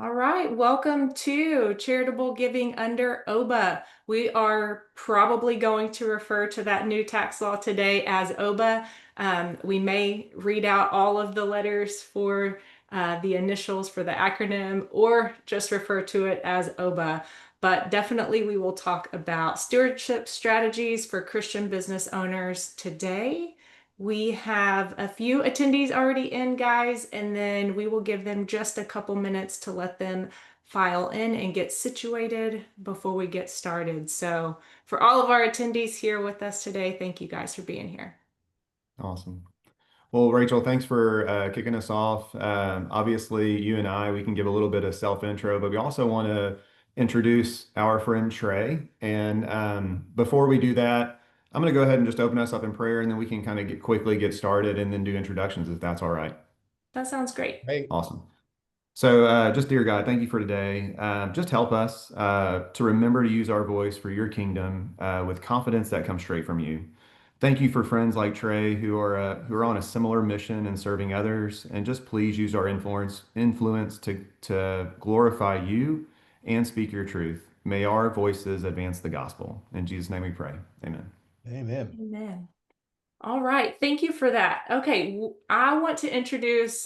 All right, welcome to Charitable Giving under OBBA. We are probably going to refer to that new tax law today as OBBA. We may read out all of the letters for the initials for the acronym or just refer to it as OBBA. But definitely we will talk about stewardship strategies for Christian business owners today. We have a few attendees already in, guys, and then we will give them just a couple minutes to let them file in and get situated before we get started. So, for all of our attendees here with us today, thank you guys for being here. Awesome. Well, Rachel, thanks for kicking us off. Obviously, you and I, we can give a little bit of self-intro, but we also want to introduce our friend Trey. And before we do that, I'm going to go ahead and just open us up in prayer, and then we can kind of quickly get started and then do introductions if that's all right. That sounds great. Hey, Awesome. So, just dear God, thank you for today. Just help us to remember to use our voice for your kingdom with confidence that comes straight from you. Thank you for friends like Trey who are on a similar mission and serving others, and just please use our influence to glorify you and speak your truth. May our voices advance the gospel. In Jesus' name we pray. Amen. amen. Amen. All right, thank you for that. Okay, I want to introduce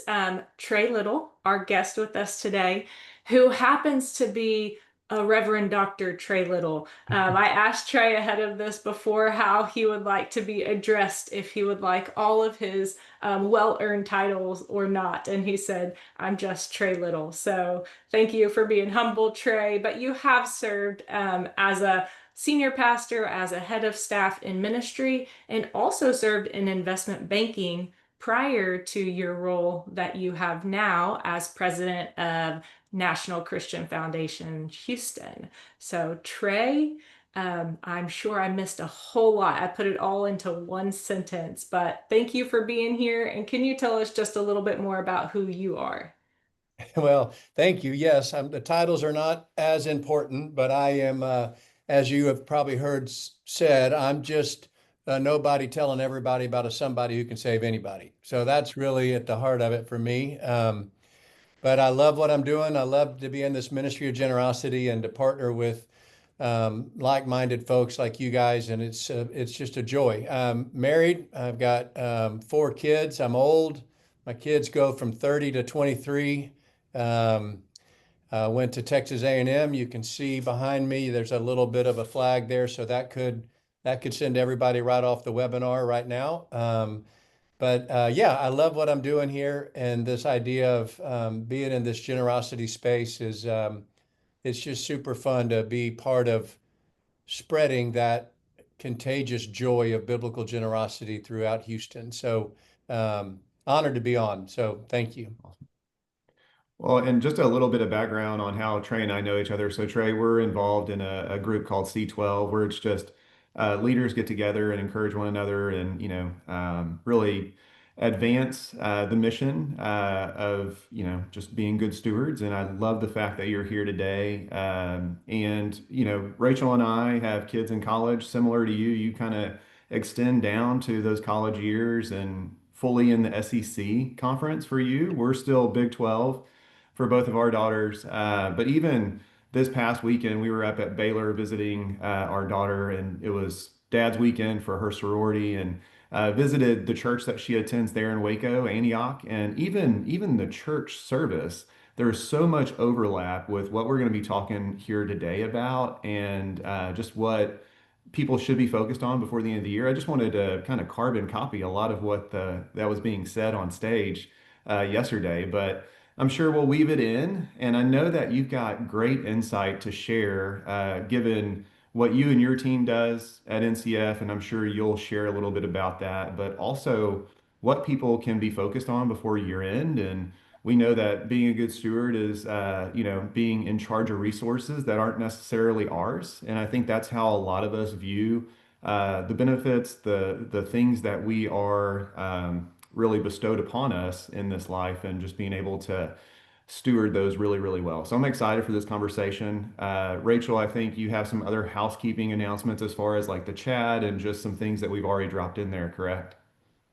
Trey Little, our guest with us today, who happens to be a Reverend Dr. Trey Little. I asked Trey ahead of this before how he would like to be addressed, if he would like all of his well-earned titles or not. And he said, I'm just Trey Little. So thank you for being humble, Trey. But you have served as a senior pastor, as a head of staff in ministry, and also served in investment banking prior to your role that you have now as president of National Christian Foundation Houston. So, Trey, I'm sure I missed a whole lot. I put it all into one sentence, but thank you for being here. And can you tell us just a little bit more about who you are? Well, thank you. Yes, the titles are not as important, but I am, as you have probably heard said, I'm just nobody telling everybody about a somebody who can save anybody. So that's really at the heart of it for me. But I love what I'm doing. I love to be in this ministry of generosity and to partner with like-minded folks like you guys, and it's just a joy. I'm married. I've got 4 kids. I'm old. My kids go from 30 to 23. Went to Texas A&M. You can see behind me, there's a little bit of a flag there, so that could send everybody right off the webinar right now. But yeah, I love what I'm doing here, and this idea of being in this generosity space is it's just super fun to be part of spreading that contagious joy of biblical generosity throughout Houston. So honored to be on. So thank you. Well, and just a little bit of background on how Trey and I know each other. So, Trey, we're involved in a group called C12, where it's just leaders get together and encourage one another and, really advance the mission of, just being good stewards. And I love the fact that you're here today. And, Rachel and I have kids in college, similar to you. You kind of extend down to those college years and fully in the SEC conference for you. We're still Big 12 for both of our daughters. But even this past weekend, we were up at Baylor visiting our daughter, and it was Dad's weekend for her sorority, and visited the church that she attends there in Waco, Antioch, and even the church service. There's so much overlap with what we're going to be talking here today about, and just what people should be focused on before the end of the year. I just wanted to kind of carbon copy a lot of what that was being said on stage yesterday, but I'm sure we'll weave it in. And I know that you've got great insight to share, given what you and your team does at NCF, and I'm sure you'll share a little bit about that, but also what people can be focused on before year end. And we know that being a good steward is, being in charge of resources that aren't necessarily ours. And I think that's how a lot of us view the benefits, the things that we are really bestowed upon us in this life, and just being able to steward those really, really well. So I'm excited for this conversation. Rachel, I think you have some other housekeeping announcements as far as like the chat and just some things that we've already dropped in there, correct?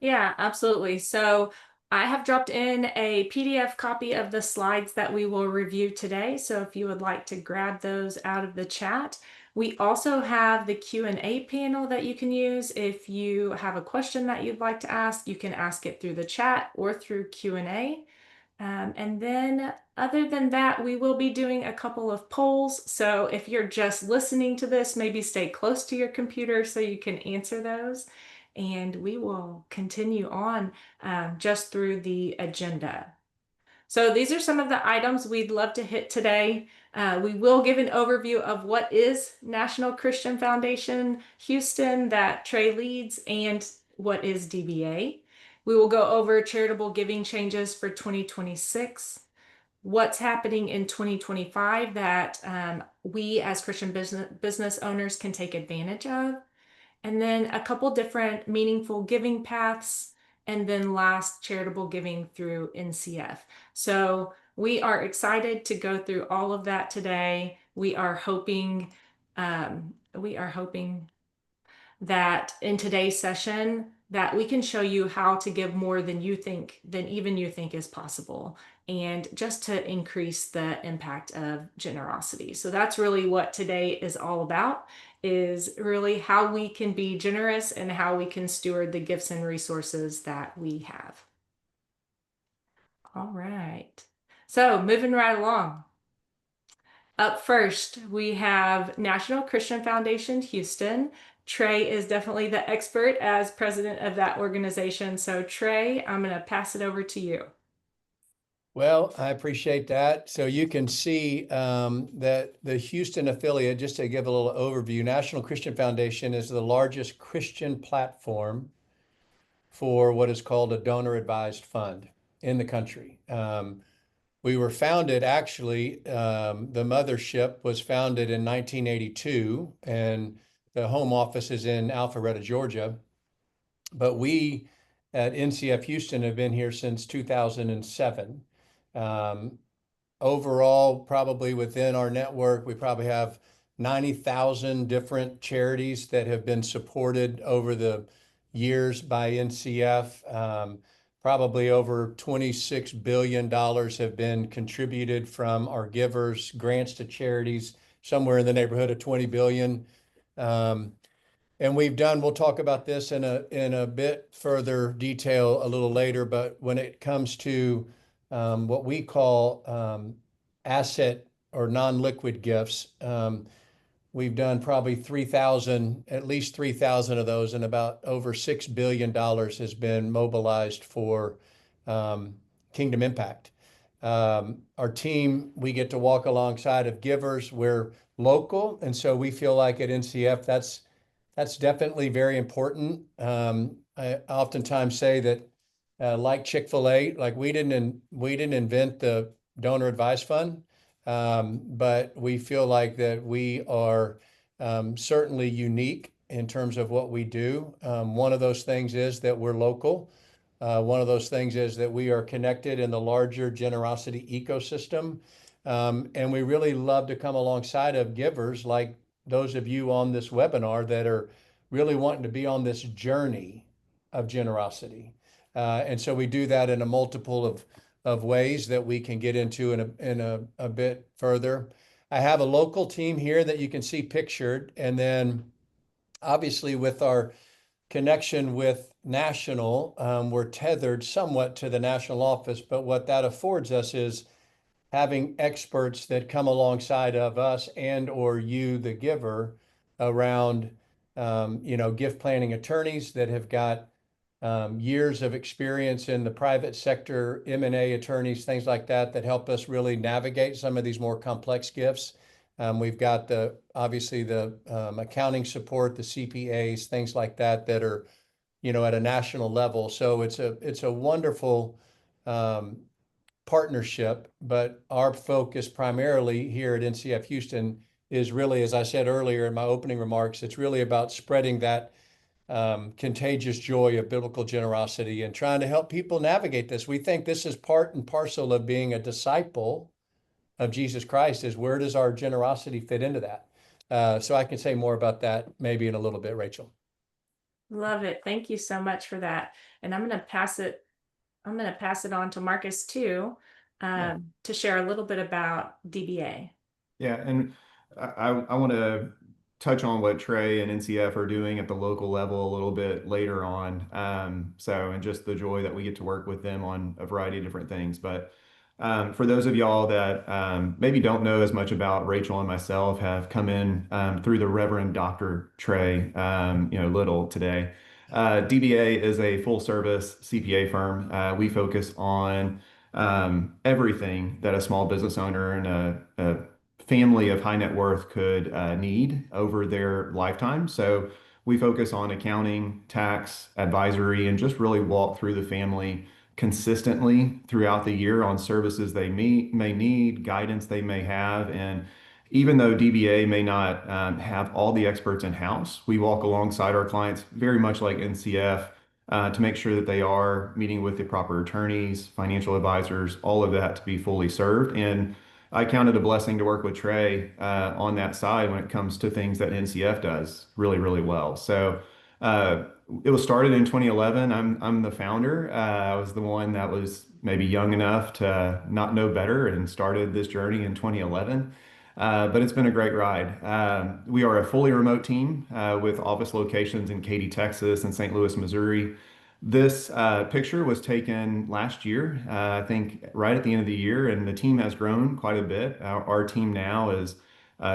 Yeah, absolutely. So I have dropped in a PDF copy of the slides that we will review today. So if you would like to grab those out of the chat. We also have the Q&A panel that you can use. If you have a question that you'd like to ask, you can ask it through the chat or through Q&A. And then other than that, we will be doing a couple of polls. So if you're just listening to this, maybe stay close to your computer so you can answer those. And we will continue on just through the agenda. So these are some of the items we'd love to hit today. We will give an overview of what is National Christian Foundation Houston that Trey leads and what is DBA. We will go over charitable giving changes for 2026, what's happening in 2025 that we as Christian business owners can take advantage of, and then a couple different meaningful giving paths, and then last, charitable giving through NCF. So we are excited to go through all of that today. We are hoping that in today's session that we can show you how to give more than even you think is possible, and just to increase the impact of generosity. So that's really what today is all about, is really how we can be generous and how we can steward the gifts and resources that we have. All right. So moving right along. Up first, we have National Christian Foundation Houston. Trey is definitely the expert as president of that organization. So Trey, I'm going to pass it over to you. Well, I appreciate that. So you can see that the Houston affiliate, just to give a little overview, National Christian Foundation is the largest Christian platform for what is called a donor advised fund in the country. We were founded, actually, the mothership was founded in 1982, and the home office is in Alpharetta, Georgia. But we at NCF Houston have been here since 2007. Overall, probably within our network, we probably have 90,000 different charities that have been supported over the years by NCF. Probably over $26 billion have been contributed from our givers, grants to charities, somewhere in the neighborhood of 20 billion. And we'll talk about this in a bit further detail a little later, but when it comes to what we call asset or non-liquid gifts, we've done probably at least 3,000 of those, and about over $6 billion has been mobilized for Kingdom Impact. Our team, we get to walk alongside of givers. We're local, and so we feel like at NCF, that's definitely very important. I oftentimes say that like Chick-fil-A, like we didn't invent the donor advice fund, but we feel like that we are certainly unique in terms of what we do. One of those things is that we're local. One of those things is that we are connected in the larger generosity ecosystem. And we really love to come alongside of givers like those of you on this webinar that are really wanting to be on this journey of generosity. And so we do that in a multiple of ways that we can get into in a bit further. I have a local team here that you can see pictured. And then obviously with our connection with national, we're tethered somewhat to the national office, but what that affords us is having experts that come alongside of us and or you, the giver, around gift planning attorneys that have got years of experience in the private sector, M&A attorneys, things like that, that help us really navigate some of these more complex gifts. We've got obviously the accounting support, the CPAs, things like that are, at a national level. So it's a wonderful partnership, but our focus primarily here at NCF Houston is really, as I said earlier in my opening remarks, it's really about spreading that contagious joy of biblical generosity and trying to help people navigate this. We think this is part and parcel of being a disciple of Jesus Christ, is where does our generosity fit into that? So I can say more about that maybe in a little bit, Rachel. Love it. Thank you so much for that. And I'm going to pass it I'm going to pass it on to Marcus too, Yeah. to share a little bit about DBA. Yeah, and I want to touch on what Trey and NCF are doing at the local level a little bit later on. And just the joy that we get to work with them on a variety of different things. But for those of y'all that maybe don't know as much about Rachel and myself, have come in through the Reverend Dr. Trey, Little today. DBA is a full service CPA firm. We focus on everything that a small business owner and a family of high net worth could need over their lifetime. So we focus on accounting, tax, advisory, and just really walk through the family consistently throughout the year on services they may need, guidance they may have. And even though DBA may not have all the experts in house, we walk alongside our clients very much like NCF to make sure that they are meeting with the proper attorneys, financial advisors, all of that to be fully served. And I count it a blessing to work with Trey on that side when it comes to things that NCF does really, really well. So uh, it was started in 2011. I'm the founder. I was the one that was maybe young enough to not know better and started this journey in 2011. But it's been a great ride. We are a fully remote team with office locations in Katy, Texas, and St. Louis, Missouri. This picture was taken last year, I think right at the end of the year, and the team has grown quite a bit. Our team now is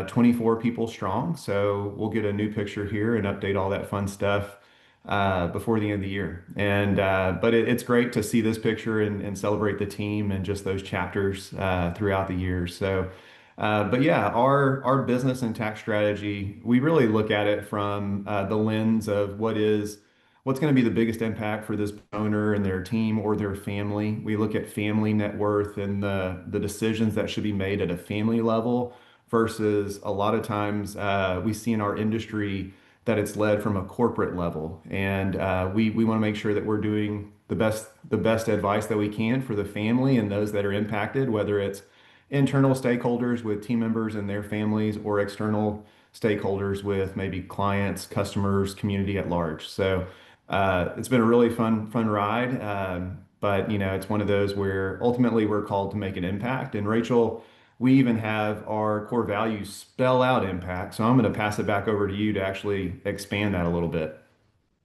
24 people strong, so we'll get a new picture here and update all that fun stuff before the end of the year. But it's great to see this picture and celebrate the team and just those chapters throughout the year. But yeah, our business and tax strategy, we really look at it from the lens of what's going to be the biggest impact for this owner and their team or their family. We look at family net worth and the decisions that should be made at a family level versus a lot of times we see in our industry that it's led from a corporate level. And we want to make sure that we're doing the best advice that we can for the family and those that are impacted, whether it's internal stakeholders with team members and their families or external stakeholders with maybe clients, customers, community at large. So it's been a really fun ride. But it's one of those where ultimately we're called to make an impact. And Rachel, we even have our core values spell out impact. So I'm going to pass it back over to you to actually expand that a little bit.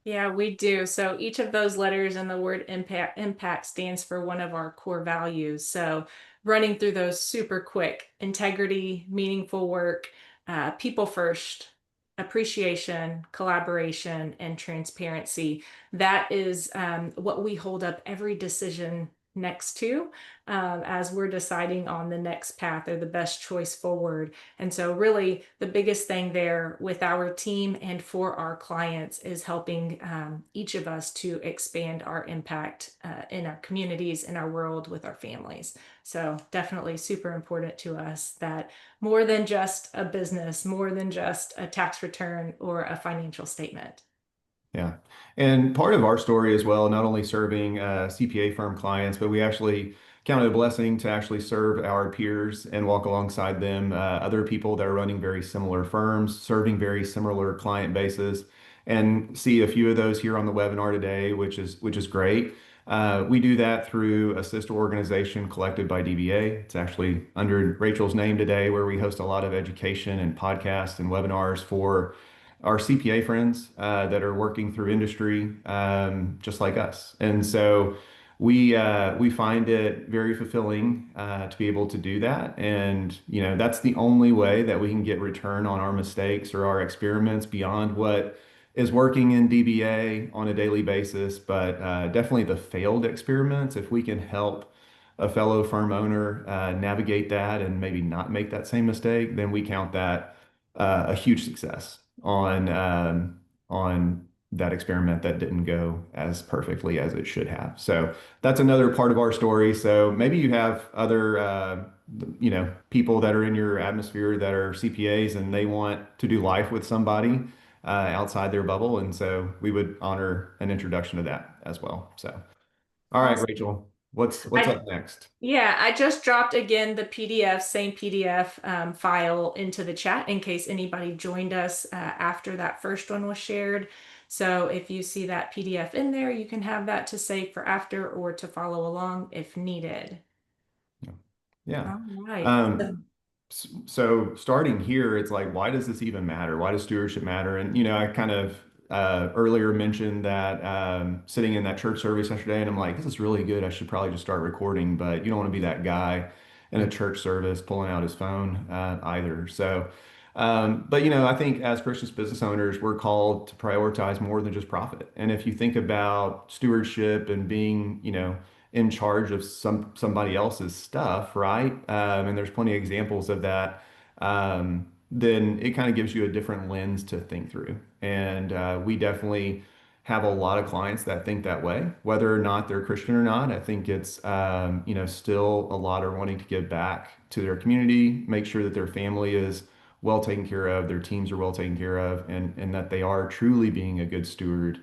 Yeah, we do. So each of those letters in the word impact stands for one of our core values. So running through those super quick: integrity, meaningful work, people first, appreciation, collaboration, and transparency. That is what we hold up every decision next to as we're deciding on the next path or the best choice forward. And so, really, the biggest thing there with our team and for our clients is helping each of us to expand our impact in our communities, in our world, with our families. So, definitely super important to us that more than just a business, more than just a tax return or a financial statement. Yeah. And part of our story as well, not only serving CPA firm clients, but we actually count it a blessing to actually serve our peers and walk alongside them, other people that are running very similar firms, serving very similar client bases, and see a few of those here on the webinar today, which is great. We do that through a sister organization collected by DBA. It's actually under Rachel's name today, where we host a lot of education and podcasts and webinars for our CPA friends that are working through industry just like us. And so we find it very fulfilling to be able to do that. And that's the only way that we can get return on our mistakes or our experiments beyond what is working in DBA on a daily basis. But definitely the failed experiments, if we can help a fellow firm owner navigate that and maybe not make that same mistake, then we count that a huge success on that experiment that didn't go as perfectly as it should have. So that's another part of our story. So maybe you have other people that are in your atmosphere that are CPAs and they want to do life with somebody outside their bubble, and so we would honor an introduction to that as well. So all right, Awesome. Rachel, what's I up next? Yeah, I just dropped again the PDF, same PDF file into the chat in case anybody joined us after that first one was shared. So if you see that PDF in there, you can have that to save for after or to follow along if needed. Yeah. Yeah. All right. Um, so starting here, it's like, why does this even matter? Why does stewardship matter? And, I kind of earlier mentioned that sitting in that church service yesterday, and I'm like, this is really good. I should probably just start recording, but you don't want to be that guy in a church service pulling out his phone either. So, but, I think as Christian business owners, we're called to prioritize more than just profit. And if you think about stewardship and being, in charge of somebody else's stuff, right? And there's plenty of examples of that. Then it kind of gives you a different lens to think through. And we definitely have a lot of clients that think that way, whether or not they're Christian or not. I think it's still a lot are wanting to give back to their community, make sure that their family is well taken care of, their teams are well taken care of, and that they are truly being a good steward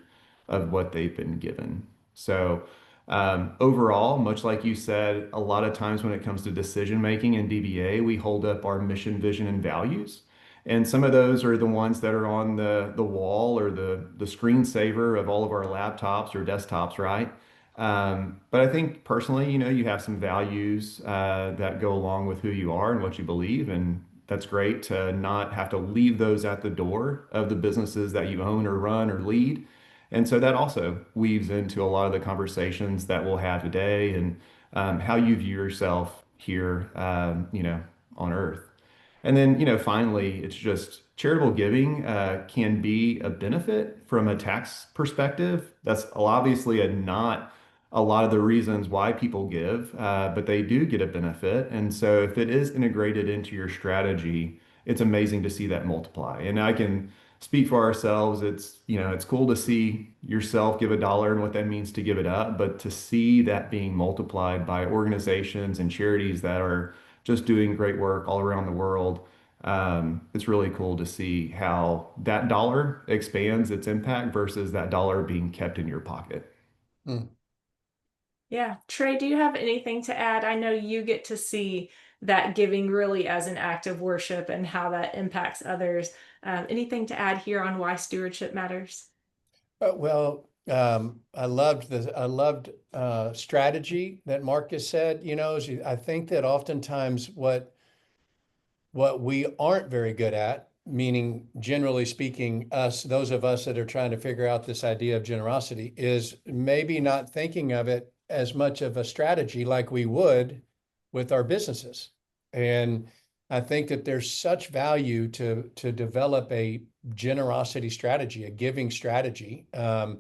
of what they've been given. So overall, much like you said, a lot of times when it comes to decision making in DBA, we hold up our mission, vision, and values. And some of those are the ones that are on the wall or the screensaver of all of our laptops or desktops, right? But I think personally, you have some values that go along with who you are and what you believe, and that's great to not have to leave those at the door of the businesses that you own or run or lead. And so that also weaves into a lot of the conversations that we'll have today and how you view yourself here, on Earth. And then, finally, it's just charitable giving can be a benefit from a tax perspective. That's obviously not a lot of the reasons why people give, but they do get a benefit. And so if it is integrated into your strategy, it's amazing to see that multiply. And I can speak for ourselves. It's cool to see yourself give $1 and what that means to give it up, but to see that being multiplied by organizations and charities that are just doing great work all around the world. It's really cool to see how that dollar expands its impact versus that dollar being kept in your pocket. Mm. Yeah. Trey, do you have anything to add? I know you get to see that giving really as an act of worship and how that impacts others. Anything to add here on why stewardship matters? I loved strategy that Marcus said. I think that oftentimes what we aren't very good at, meaning generally speaking, those of us that are trying to figure out this idea of generosity, is maybe not thinking of it as much of a strategy like we would with our businesses. And I think that there's such value to develop a generosity strategy, a giving strategy. And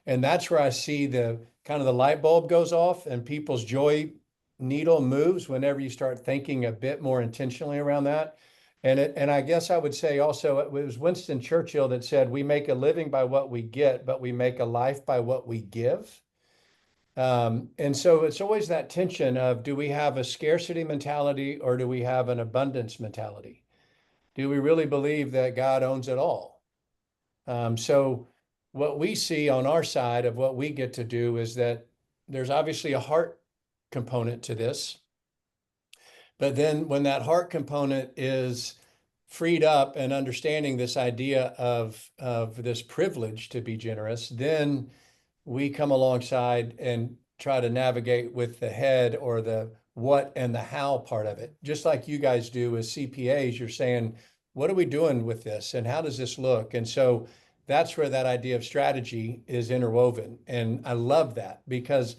that's where I see the kind of the light bulb goes off and people's joy needle moves whenever you start thinking a bit more intentionally around that. And I guess I would say also it was Winston Churchill that said, "We make a living by what we get, but we make a life by what we give." And so it's always that tension of, do we have a scarcity mentality or do we have an abundance mentality? Do we really believe that God owns it all? So what we see on our side of what we get to do is that there's obviously a heart component to this. But then when that heart component is freed up and understanding this idea of this privilege to be generous, then we come alongside and try to navigate with the head or the what and the how part of it. Just like you guys do as CPAs, you're saying, what are we doing with this and how does this look? And so that's where that idea of strategy is interwoven. And I love that because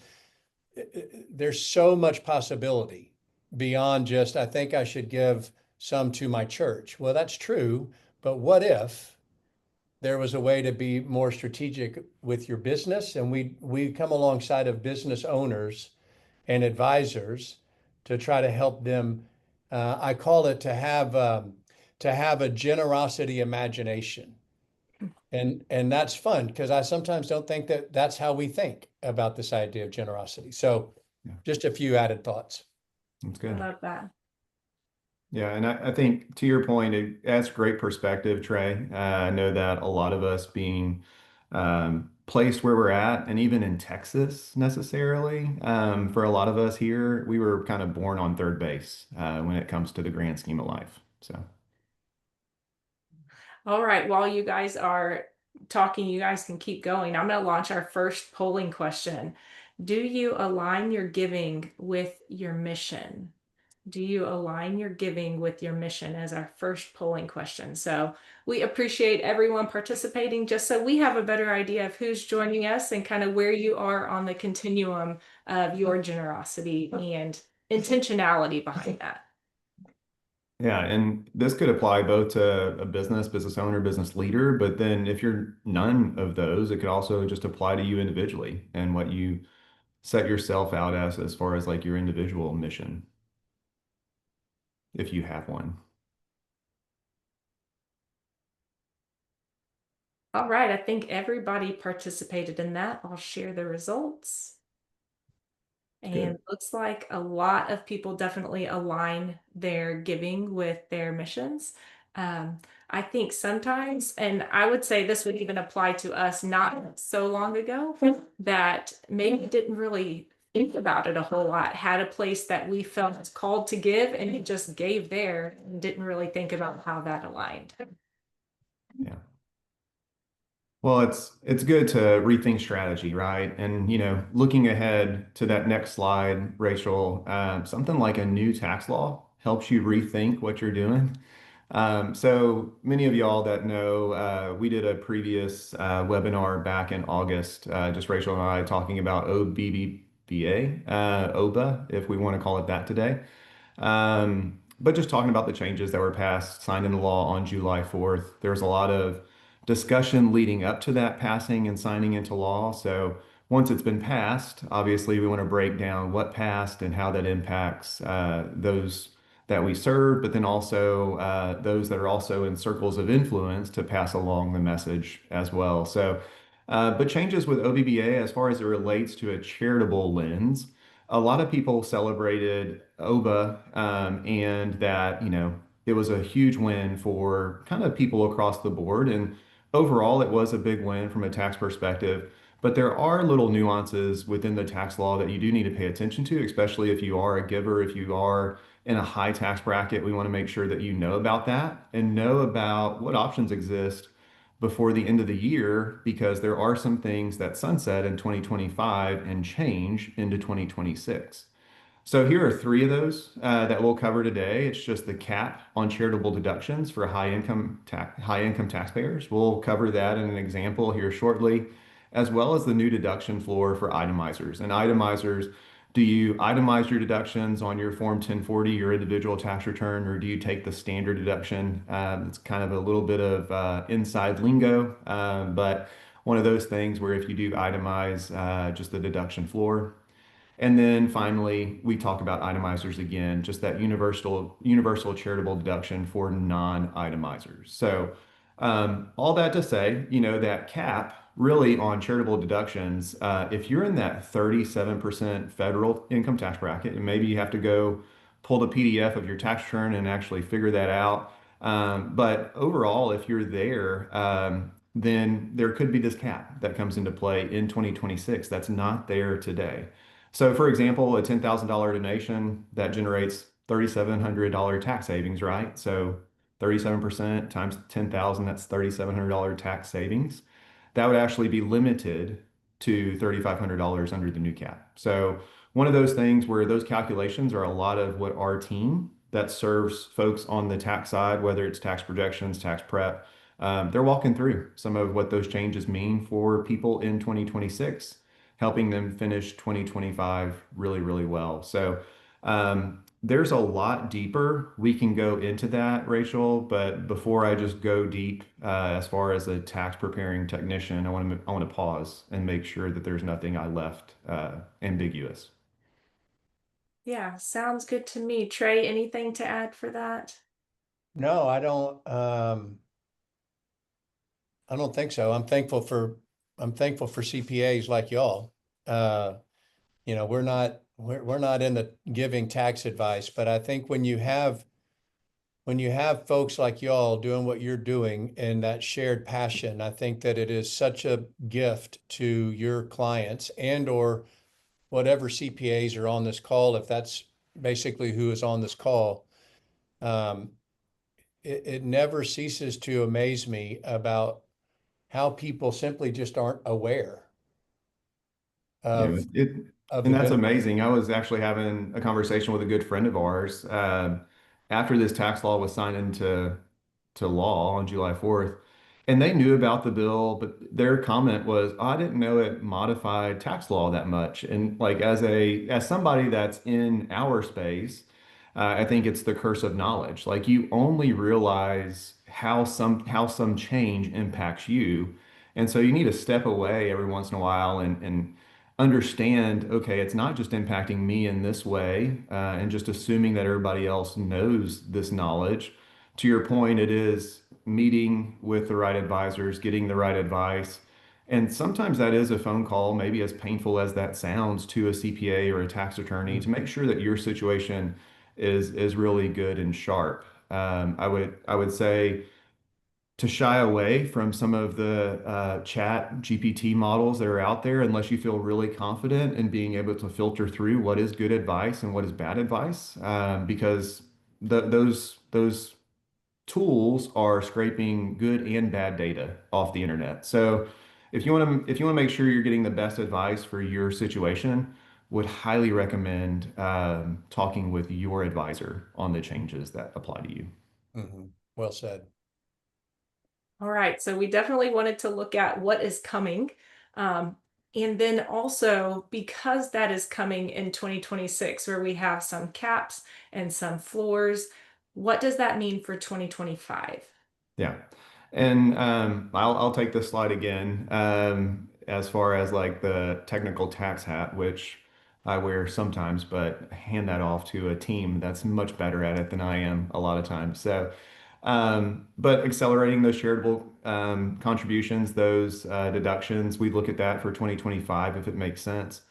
there's so much possibility beyond just, I think I should give some to my church. Well, that's true, but what if there was a way to be more strategic with your business? And we come alongside of business owners and advisors to try to help them. I call it to have a generosity imagination. And that's fun because I sometimes don't think that that's how we think about this idea of generosity. So Yeah, just a few added thoughts. that's I good. love that. Yeah, and I think to your point, it adds great perspective, Trey. I know that a lot of us being placed where we're at, and even in Texas necessarily, for a lot of us here, we were kind of born on third base when it comes to the grand scheme of life. So, All right, while you guys are talking, you guys can keep going. I'm going to launch our first polling question. Do you align your giving with your mission? Do you align your giving with your mission as our first polling question? So we appreciate everyone participating just so we have a better idea of who's joining us and kind of where you are on the continuum of your generosity and intentionality behind that. Yeah, and this could apply both to a business owner, business leader, but then if you're none of those, it could also just apply to you individually and what you set yourself out as far as like your individual mission, if you have one. All right, I think everybody participated in that. I'll share the results. And Good. looks like a lot of people definitely align their giving with their missions. Um, I think sometimes, and I would say this would even apply to us not so long ago, that maybe didn't really think about it a whole lot, had a place that we felt called to give and it just gave there and didn't really think about how that aligned. Yeah. Well, it's good to rethink strategy, right? And looking ahead to that next slide, Rachel, something like a new tax law helps you rethink what you're doing. So many of y'all that know, we did a previous webinar back in August, just Rachel and I talking about OBBBA, OBA, if we want to call it that today. But just talking about the changes that were passed, signed into law on July 4th. There's a lot of discussion leading up to that passing and signing into law. So once it's been passed, obviously we want to break down what passed and how that impacts those that we serve, but then also those that are also in circles of influence to pass along the message as well. So, but changes with OBBA as far as it relates to a charitable lens, a lot of people celebrated OBA and that, it was a huge win for kind of people across the board. And overall, it was a big win from a tax perspective. But there are little nuances within the tax law that you do need to pay attention to, especially if you are a giver, if you are in a high tax bracket. We want to make sure that you know about that and know about what options exist before the end of the year, because there are some things that sunset in 2025 and change into 2026. So here are three of those that we'll cover today. It's just the cap on charitable deductions for high income taxpayers. We'll cover that in an example here shortly, as well as the new deduction floor for itemizers. And itemizers, do you itemize your deductions on your Form 1040, your individual tax return, or do you take the standard deduction? It's kind of a little bit of inside lingo, but one of those things where if you do itemize just the deduction floor. And then finally, we talk about itemizers again, just that universal charitable deduction for non-itemizers. So all that to say, that cap really on charitable deductions, if you're in that 37% federal income tax bracket, and maybe you have to go pull the PDF of your tax return and actually figure that out. But overall, if you're there, then there could be this cap that comes into play in 2026 that's not there today. So, for example, a $10,000 donation that generates $3,700 tax savings, right? So, 37% times 10,000, that's $3,700 tax savings. That would actually be limited to $3,500 under the new cap. So, one of those things where those calculations are a lot of what our team that serves folks on the tax side, whether it's tax projections, tax prep, they're walking through some of what those changes mean for people in 2026, helping them finish 2025 really, really well. So there's a lot deeper we can go into that, Rachel. But before I just go deep, as far as a tax preparing technician, I want to pause and make sure that there's nothing I left ambiguous. Yeah, sounds good to me. Trey, anything to add for that? No, I don't think so. I'm thankful for CPAs like y'all. Uh, we're not in the giving tax advice, but I think when you have folks like y'all doing what you're doing and that shared passion, I think that it is such a gift to your clients and or whatever CPAs are on this call, if that's basically who is on this call. It never ceases to amaze me about how people simply just aren't aware Yeah, of and the that's benefit. amazing. I was actually having a conversation with a good friend of ours after this tax law was signed into law on July 4th, and they knew about the bill, but their comment was, "Oh, I didn't know it modified tax law that much." And like as somebody that's in our space, I think it's the curse of knowledge. Like you only realize how some change impacts you. And so you need to step away every once in a while and understand, okay, it's not just impacting me in this way, and just assuming that everybody else knows this knowledge. To your point, it is meeting with the right advisors, getting the right advice. And sometimes that is a phone call, maybe as painful as that sounds, to a CPA or a tax attorney to make sure that your situation is really good and sharp. I would say to shy away from some of the chat GPT models that are out there unless you feel really confident in being able to filter through what is good advice and what is bad advice, because those tools are scraping good and bad data off the internet. So if you want to make sure you're getting the best advice for your situation, would highly recommend talking with your advisor on the changes that apply to you. Mhm. Well said. All right, so we definitely wanted to look at what is coming. Um, and then also, because that is coming in 2026, where we have some caps and some floors, what does that mean for 2025? Yeah. And I'll take this slide again, as far as like the technical tax hat, which I wear sometimes, but hand that off to a team that's much better at it than I am a lot of times. So, but accelerating those charitable contributions, those deductions, we look at that for 2025 if it makes sense.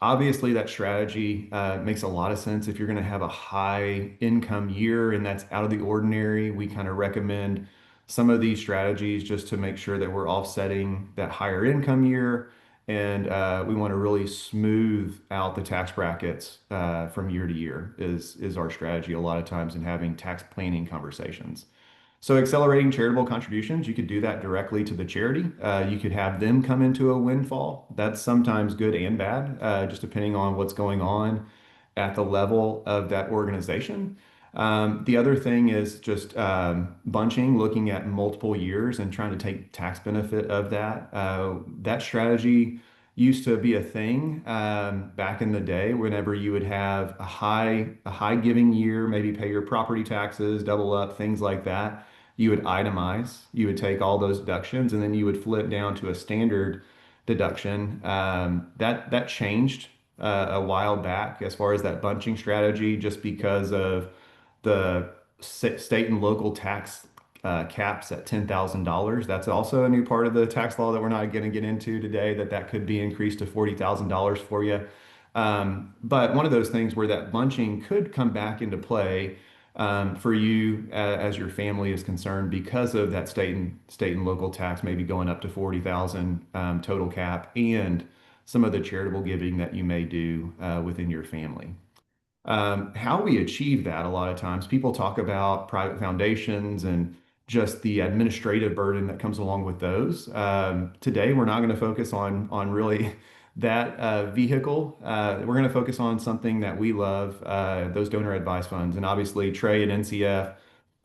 Obviously, that strategy makes a lot of sense if you're going to have a high income year and that's out of the ordinary. We kind of recommend some of these strategies just to make sure that we're offsetting that higher income year. And we want to really smooth out the tax brackets from year to year is our strategy a lot of times in having tax planning conversations. So accelerating charitable contributions, you could do that directly to the charity. You could have them come into a windfall. That's sometimes good and bad, just depending on what's going on at the level of that organization. The other thing is just bunching, looking at multiple years and trying to take tax benefit of that. That strategy used to be a thing back in the day whenever you would have a high giving year, maybe pay your property taxes, double up, things like that. You would itemize, you would take all those deductions, and then you would flip down to a standard deduction. That changed a while back as far as that bunching strategy, just because of the state and local tax caps at $10,000. That's also a new part of the tax law that we're not going to get into today, that could be increased to $40,000 for you. But one of those things where that bunching could come back into play for you as your family is concerned because of that state and local tax maybe going up to 40,000 total cap and some of the charitable giving that you may do within your family. How we achieve that, a lot of times, people talk about private foundations and just the administrative burden that comes along with those. Today, we're not going to focus on really that vehicle. We're going to focus on something that we love, those donor advised funds. And obviously, Trey and NCF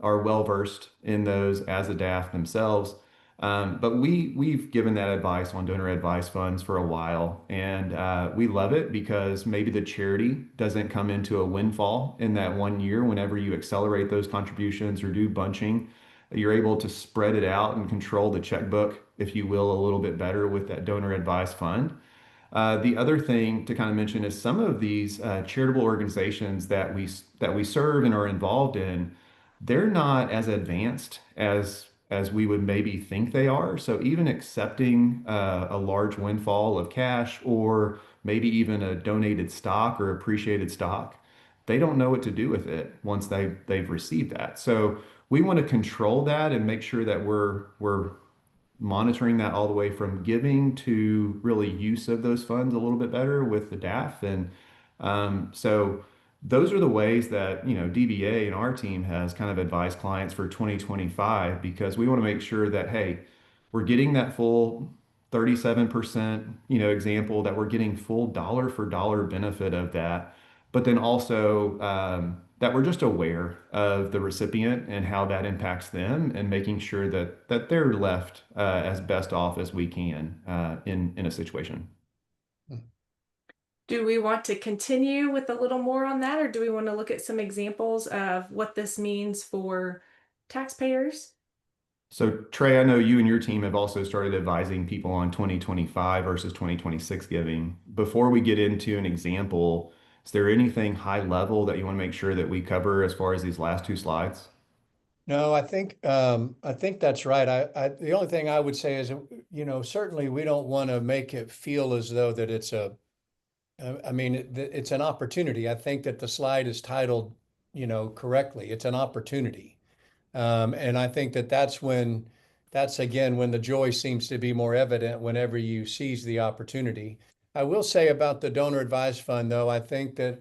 are well versed in those as a DAF themselves. But we've given that advice on donor advised funds for a while, and we love it because maybe the charity doesn't come into a windfall in that one year. Whenever you accelerate those contributions or do bunching, you're able to spread it out and control the checkbook, if you will, a little bit better with that donor advised fund. The other thing to kind of mention is some of these charitable organizations that we serve and are involved in, they're not as advanced as we would maybe think they are. So even accepting a large windfall of cash or maybe even a donated stock or appreciated stock, they don't know what to do with it once they've received that. So we want to control that and make sure that we're monitoring that all the way from giving to really use of those funds a little bit better with the DAF. And so those are the ways that, DBA and our team has kind of advised clients for 2025 because we want to make sure that, hey, we're getting that full 37%, example that we're getting full dollar for dollar benefit of that. But then also that we're just aware of the recipient and how that impacts them and making sure that they're left as best off as we can in a situation. Do we want to continue with a little more on that, or do we want to look at some examples of what this means for taxpayers? So Trey, I know you and your team have also started advising people on 2025 versus 2026 giving. Before we get into an example, is there anything high level that you want to make sure that we cover as far as these last two slides? No, I think that's right. The only thing I would say is, certainly we don't want to make it feel as though that it's I mean, it's an opportunity. I think that the slide is titled, correctly. It's an opportunity. And I think that that's again, when the joy seems to be more evident whenever you seize the opportunity. I will say about the donor advised fund, though, I think that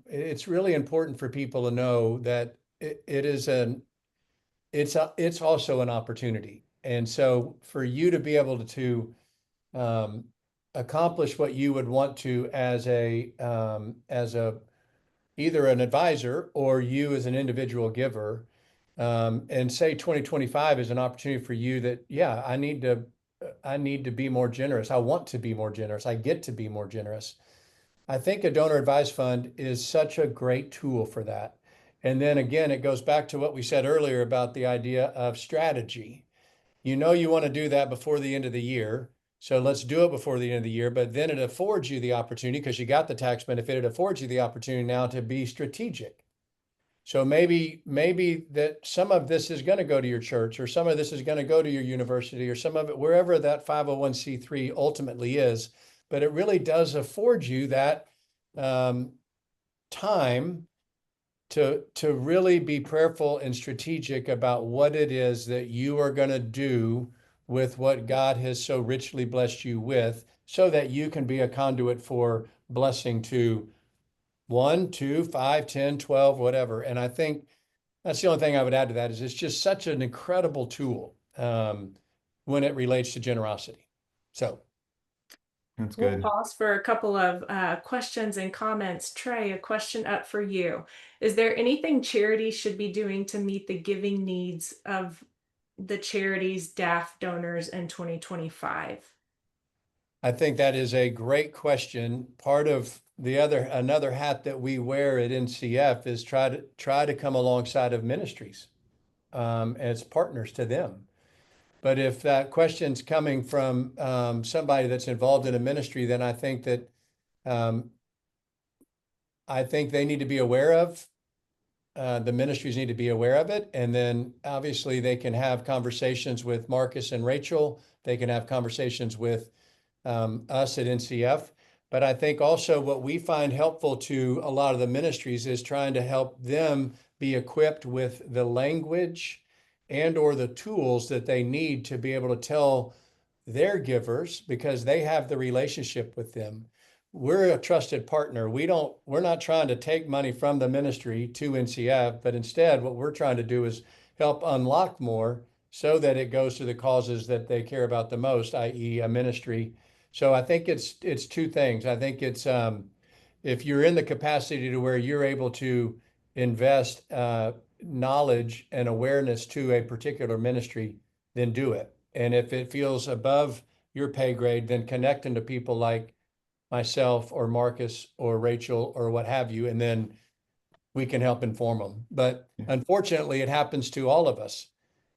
it's really important for people to know that it is it's also an opportunity. And so for you to be able to um, accomplish what you would want to as a either an advisor or you as an individual giver, and say 2025 is an opportunity for you that, yeah, I need to be more generous. I want to be more generous. I get to be more generous. I think a donor advised fund is such a great tool for that. And then again, it goes back to what we said earlier about the idea of strategy. You want to do that before the end of the year. So let's do it before the end of the year. But then it affords you the opportunity, because you got the tax benefit, it affords you the opportunity now to be strategic. So maybe that some of this is going to go to your church, or some of this is going to go to your university, or some of it wherever that 501c3 ultimately is. But it really does afford you that um, time to really be prayerful and strategic about what it is that you are going to do with what God has so richly blessed you with, so that you can be a conduit for blessing to 1, 2, 5, 10, 12, whatever. And I think that's the only thing I would add to that, is it's just such an incredible tool when it relates to generosity. So That's We'll good. pause for a couple of questions and comments. Trey, a question up for you. Is there anything charities should be doing to meet the giving needs of the charities, DAF donors in 2025? I think that is a great question. Part of another hat that we wear at NCF is try to come alongside of ministries as partners to them. But if that question's coming from somebody that's involved in a ministry, then um, I think they need to be aware of the ministries need to be aware of it. And then obviously they can have conversations with Marcus and Rachel. They can have conversations with us at NCF. But I think also what we find helpful to a lot of the ministries is trying to help them be equipped with the language and or the tools that they need to be able to tell their givers, because they have the relationship with them. We're a trusted partner. We're not trying to take money from the ministry to NCF, but instead what we're trying to do is help unlock more so that it goes to the causes that they care about the most, i.e. a ministry. So I think it's two things. I think it's if you're in the capacity to where you're able to invest knowledge and awareness to a particular ministry, then do it. And if it feels above your pay grade, then connecting to people like myself or Marcus or Rachel or what have you, and then we can help inform them. But Yeah. unfortunately, it happens to all of us.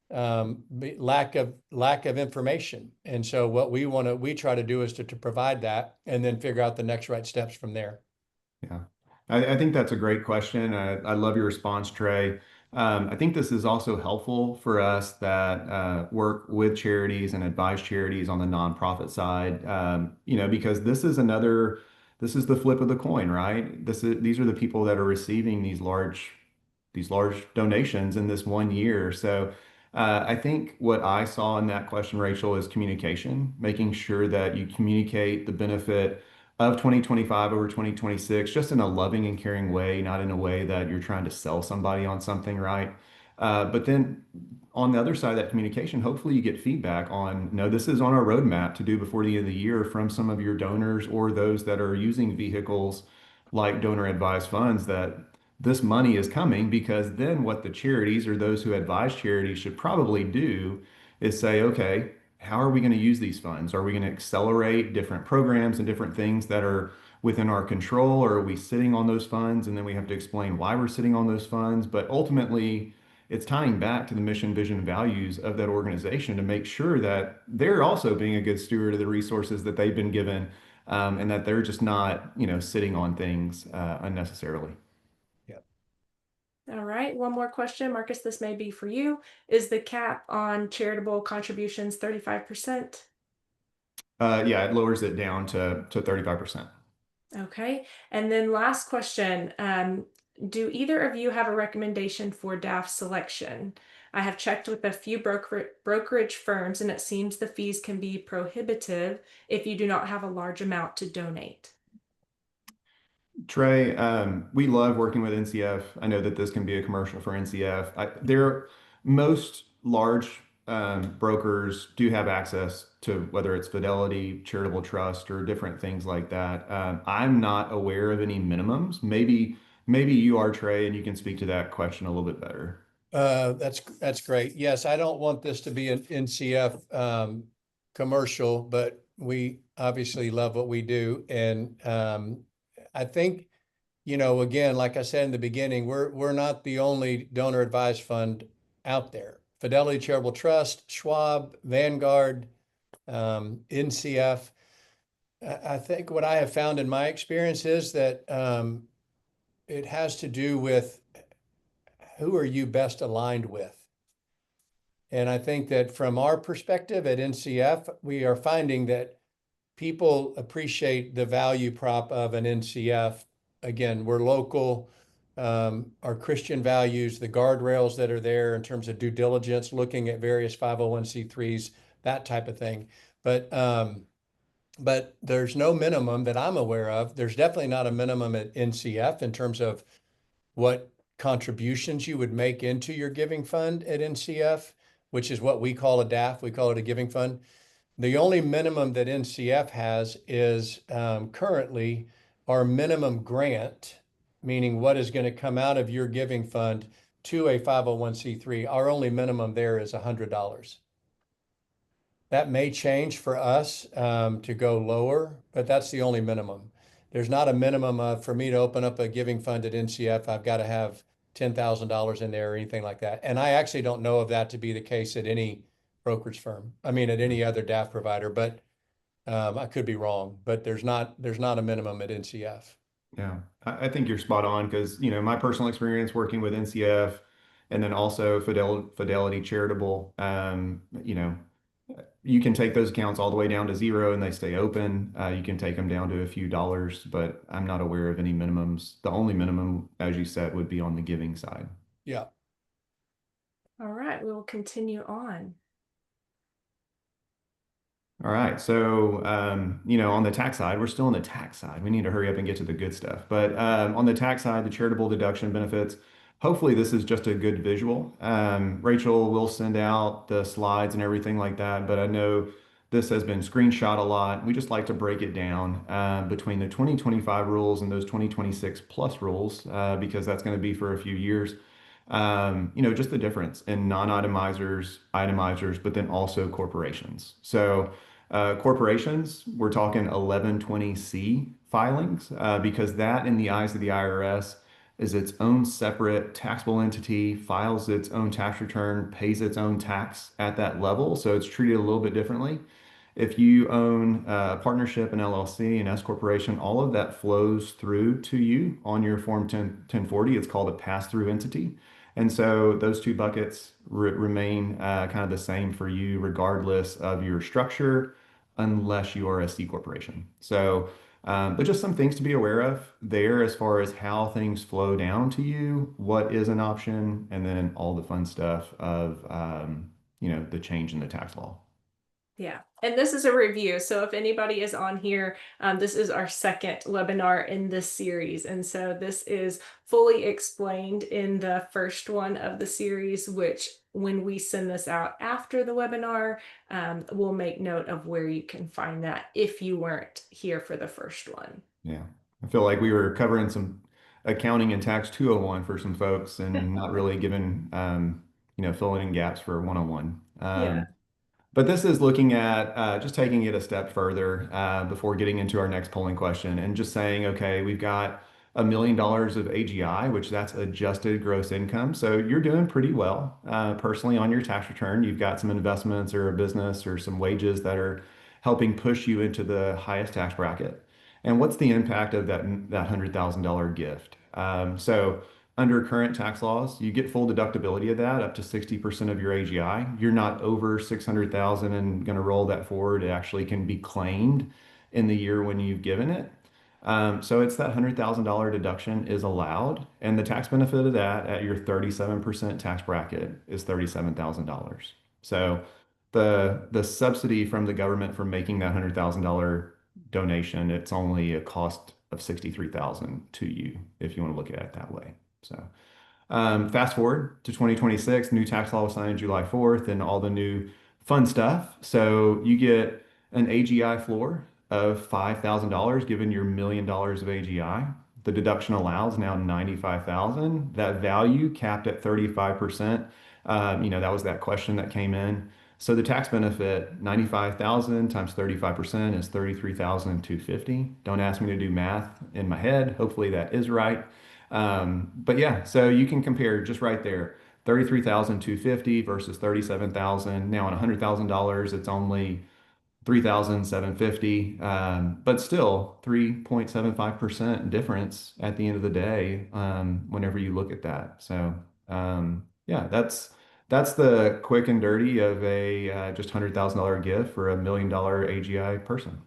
Lack of information. And so what we try to do is to provide that and then figure out the next right steps from there. Yeah, I think that's a great question. I love your response, Trey. I think this is also helpful for us that work with charities and advise charities on the nonprofit side, because this is the flip of the coin, right? These are the people that are receiving these large donations in this one year. So I think what I saw in that question, Rachel, is communication, making sure that you communicate the benefit of 2025 over 2026, just in a loving and caring way, not in a way that you're trying to sell somebody on something, right? But then on the other side of that communication, hopefully you get feedback on, no, this is on our roadmap to do before the end of the year from some of your donors or those that are using vehicles like donor advised funds, that this money is coming. Because then what the charities or those who advise charities should probably do is say, okay, how are we going to use these funds? Are we going to accelerate different programs and different things that are within our control, or are we sitting on those funds and then we have to explain why we're sitting on those funds? But ultimately, it's tying back to the mission, vision, and values of that organization to make sure that they're also being a good steward of the resources that they've been given, and that they're just not, sitting on things unnecessarily. Yeah. All right, one more question. Marcus, this may be for you. Is the cap on charitable contributions 35%? Yeah, it lowers it down to 35%. Okay, and then last question. Do either of you have a recommendation for DAF selection? I have checked with a few brokerage firms, and it seems the fees can be prohibitive if you do not have a large amount to donate. Trey, we love working with NCF. I know that this can be a commercial for NCF. Most large brokers do have access to whether it's Fidelity, Charitable Trust, or different things like that. I'm not aware of any minimums. Maybe you are, Trey, and you can speak to that question a little bit better. That's great. Yes, I don't want this to be an NCF commercial, but we obviously love what we do. And I think, again, like I said in the beginning, we're not the only donor advised fund out there. Fidelity Charitable Trust, Schwab, Vanguard, NCF. I think what I have found in my experience is that it has to do with who are you best aligned with. And I think that from our perspective at NCF, we are finding that people appreciate the value prop of an NCF. Again, we're local, our Christian values, the guardrails that are there in terms of due diligence, looking at various 501c3s, that type of thing. But there's no minimum that I'm aware of. There's definitely not a minimum at NCF in terms of what contributions you would make into your giving fund at NCF, which is what we call a DAF. We call it a giving fund. The only minimum that NCF has is currently our minimum grant, meaning what is going to come out of your giving fund to a 501c3. Our only minimum there is $100. That may change for us to go lower, but that's the only minimum. There's not a minimum for me to open up a giving fund at NCF. I've got to have $10,000 in there or anything like that. And I actually don't know of that to be the case at any brokerage firm. I mean, at any other DAF provider, but I could be wrong. But there's not a minimum at NCF. Yeah, I think you're spot on because, my personal experience working with NCF and then also Fidelity Charitable, you can take those accounts all the way down to zero and they stay open. You can take them down to a few dollars, but I'm not aware of any minimums. The only minimum, as you said, would be on the giving side. Yeah. All right, we will continue on. All right. So, on the tax side, we're still on the tax side. We need to hurry up and get to the good stuff. But on the tax side, the charitable deduction benefits, hopefully this is just a good visual. Rachel will send out the slides and everything like that, but I know this has been screenshot a lot. We just like to break it down between the 2025 rules and those 2026 plus rules because that's going to be for a few years. Just the difference in non-itemizers, itemizers, but then also corporations. So corporations, we're talking 1120C filings because that, in the eyes of the IRS, is its own separate taxable entity, files its own tax return, pays its own tax at that level. So it's treated a little bit differently. If you own a partnership, an LLC, an S corporation, all of that flows through to you on your Form 1040. It's called a pass-through entity. And so those two buckets remain kind of the same for you, regardless of your structure, unless you are a C corporation. So, but just some things to be aware of there as far as how things flow down to you, what is an option, and then all the fun stuff of, the change in the tax law. Yeah, And this is a review. So if anybody is on here, this is our second webinar in this series. And so this is fully explained in the first one of the series, which when we send this out after the webinar, we'll make note of where you can find that if you weren't here for the first one. Yeah. I feel like we were covering some accounting and tax 201 for some folks and not really giving, filling in gaps for 101. Yeah. But this is looking at just taking it a step further before getting into our next polling question and just saying, okay, we've got $1 million of AGI, which that's adjusted gross income. So you're doing pretty well personally on your tax return. You've got some investments or a business or some wages that are helping push you into the highest tax bracket. And what's the impact of that $100,000 gift? So under current tax laws, you get full deductibility of that up to 60% of your AGI. You're not over 600,000 and going to roll that forward. It actually can be claimed in the year when you've given it. So it's that $100,000 deduction is allowed, and the tax benefit of that at your 37% tax bracket is $37,000. So the subsidy from the government for making that $100,000 donation, it's only a cost of 63,000 to you if you want to look at it that way. So fast forward to 2026, new tax law was signed July 4th and all the new fun stuff. So you get an AGI floor of $5,000 given your $1 million of AGI. The deduction allowed is now 95,000. That value capped at 35%. That was that question that came in. So the tax benefit, 95,000 times 35% is 33,250. Don't ask me to do math in my head. Hopefully that is right. But yeah, so you can compare just right there, 33,250 versus 37,000. Now on $100,000, it's only 3,750, but still 3.75% difference at the end of the day, whenever you look at that. So yeah, that's the quick and dirty of a just $100,000 gift for $1 million AGI person.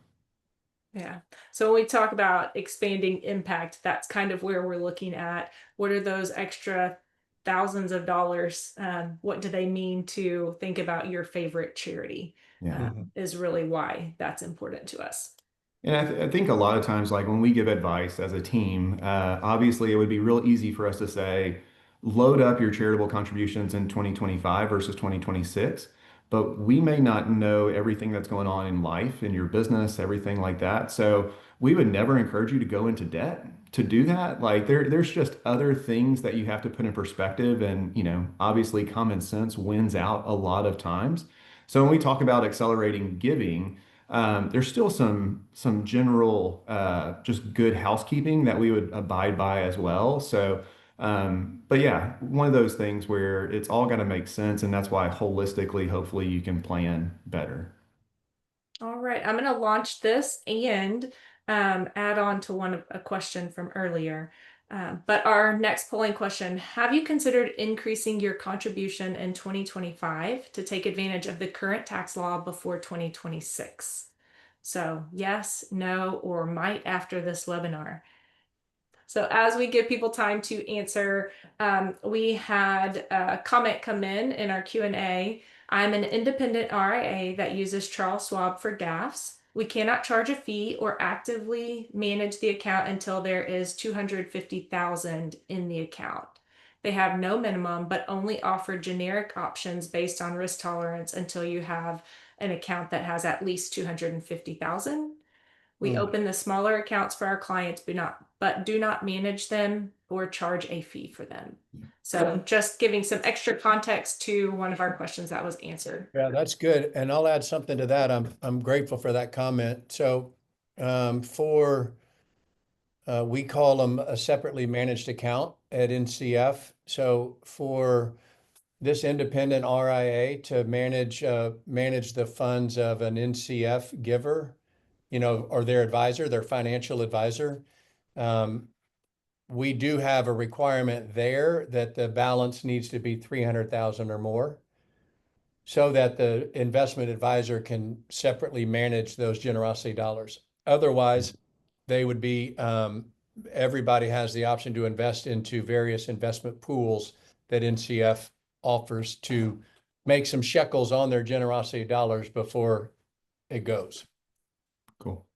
Yeah. So when we talk about expanding impact, that's kind of where we're looking at. What are those extra thousands of dollars? What do they mean to think about your favorite charity? Yeah. Is really why that's important to us. And I think a lot of times, like when we give advice as a team, obviously it would be real easy for us to say, load up your charitable contributions in 2025 versus 2026. But we may not know everything that's going on in life, in your business, everything like that. So we would never encourage you to go into debt to do that. Like there's just other things that you have to put in perspective. And, obviously common sense wins out a lot of times. So when we talk about accelerating giving, there's still some general just good housekeeping that we would abide by as well. So, but yeah, one of those things where it's all got to make sense, and that's why holistically, hopefully, you can plan better. All right, I'm going to launch this and add on to a question from earlier. But our next polling question, have you considered increasing your contribution in 2025 to take advantage of the current tax law before 2026? So yes, no, or might after this webinar. So as we give people time to answer, we had a comment come in our Q&A. I'm an independent RIA that uses Charles Schwab for GAFs. We cannot charge a fee or actively manage the account until there is 250,000 in the account. They have no minimum, but only offer generic options based on risk tolerance until you have an account that has at least 250,000. We open the smaller accounts for our clients, but do not manage them or charge a fee for them. So just giving some extra context to one of our questions that was answered. Yeah, that's good. And I'll add something to that. I'm grateful for that comment. So we call them a separately managed account at NCF. So for this independent RIA to manage the funds of an NCF giver, or their advisor, their financial advisor, we do have a requirement there that the balance needs to be 300,000 or more, so that the investment advisor can separately manage those generosity dollars. Otherwise, they would be, everybody has the option to invest into various investment pools that NCF offers to make some shekels on their generosity dollars before it goes. Cool.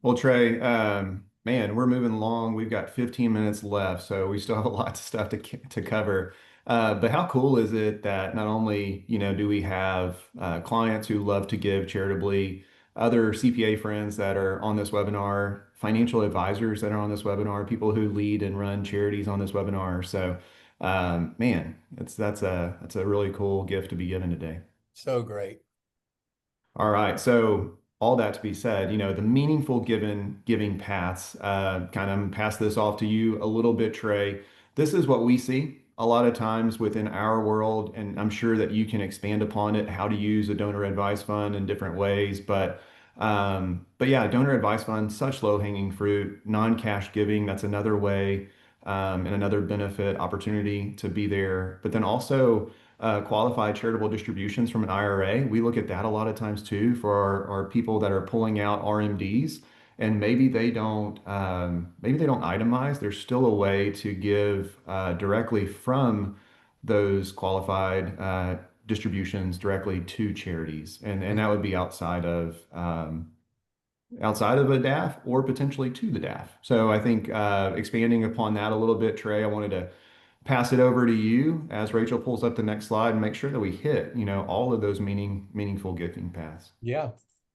Well, Trey, man, we're moving along. We've got 15 minutes left, so we still have a lot of stuff to cover. But how cool is it that not only, do we have clients who love to give charitably, other CPA friends that are on this webinar, financial advisors that are on this webinar, people who lead and run charities on this webinar. So, man, that's a really cool gift to be given today. So great. All right. So all that to be said, the meaningful giving paths, kind of pass this off to you a little bit, Trey. This is what we see a lot of times within our world, and I'm sure that you can expand upon it, how to use a donor advised fund in different ways. But yeah, donor advised fund, such low-hanging fruit, non-cash giving, that's another way, and another benefit opportunity to be there. But then also qualified charitable distributions from an IRA. We look at that a lot of times too for our people that are pulling out RMDs, and maybe they don't itemize. There's still a way to give directly from those qualified distributions directly to charities, and that would be outside of a DAF or potentially to the DAF. So I think expanding upon that a little bit, Trey, I wanted to pass it over to you as Rachel pulls up the next slide and make sure that we hit, all of those meaningful gifting paths. Yeah.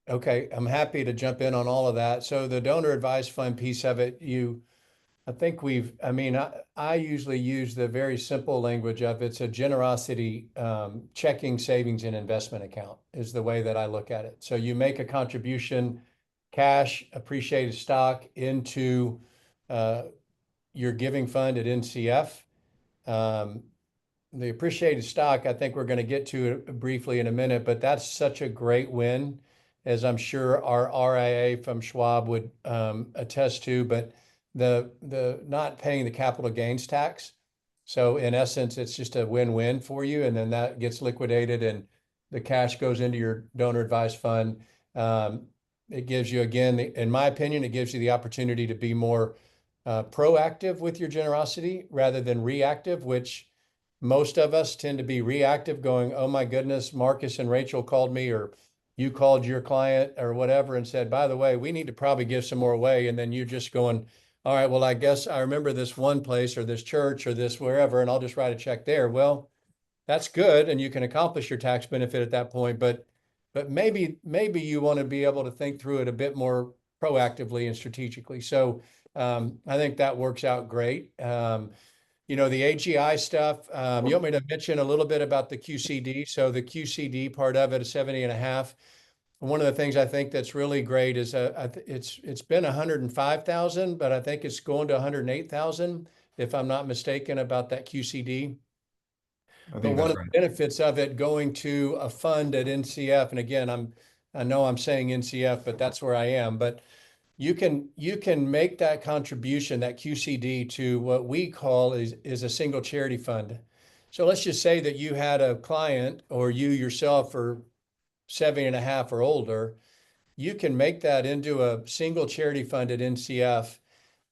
Okay. I'm happy to jump in on all of that. So the donor advised fund piece of it, I think I usually use the very simple language of it's a generosity checking, savings, and investment account is the way that I look at it. So you make a contribution, cash, appreciated stock into your giving fund at NCF. The appreciated stock, I think we're going to get to it briefly in a minute, but that's such a great win, as I'm sure our RIA from Schwab would attest to. But the not paying the capital gains tax, so in essence, it's just a win-win for you, and then that gets liquidated, and the cash goes into your donor advised fund. It gives you, again, in my opinion, it gives you the opportunity to be more proactive with your generosity rather than reactive, which most of us tend to be reactive, going, oh my goodness, Marcus and Rachel called me, or you called your client or whatever and said, by the way, we need to probably give some more away. And then you're just going, all right, well, I guess I remember this one place or this church or this wherever, and I'll just write a check there. Well, that's good, and you can accomplish your tax benefit at that point, but maybe you want to be able to think through it a bit more proactively and strategically. So I think that works out great. The AGI stuff, you want me to mention a little bit about the QCD? So the QCD part of it is 70.5. One of the things I think that's really great is it's been 105,000, but I think it's going to 108,000, if I'm not mistaken, about that QCD. I But think one that's of right. the benefits of it going to a fund at NCF, and again, I know I'm saying NCF, but that's where I am. But you can make that contribution, that QCD, to what we call is a single charity fund. So let's just say that you had a client, or you yourself are 70.5 or older. You can make that into a single charity fund at NCF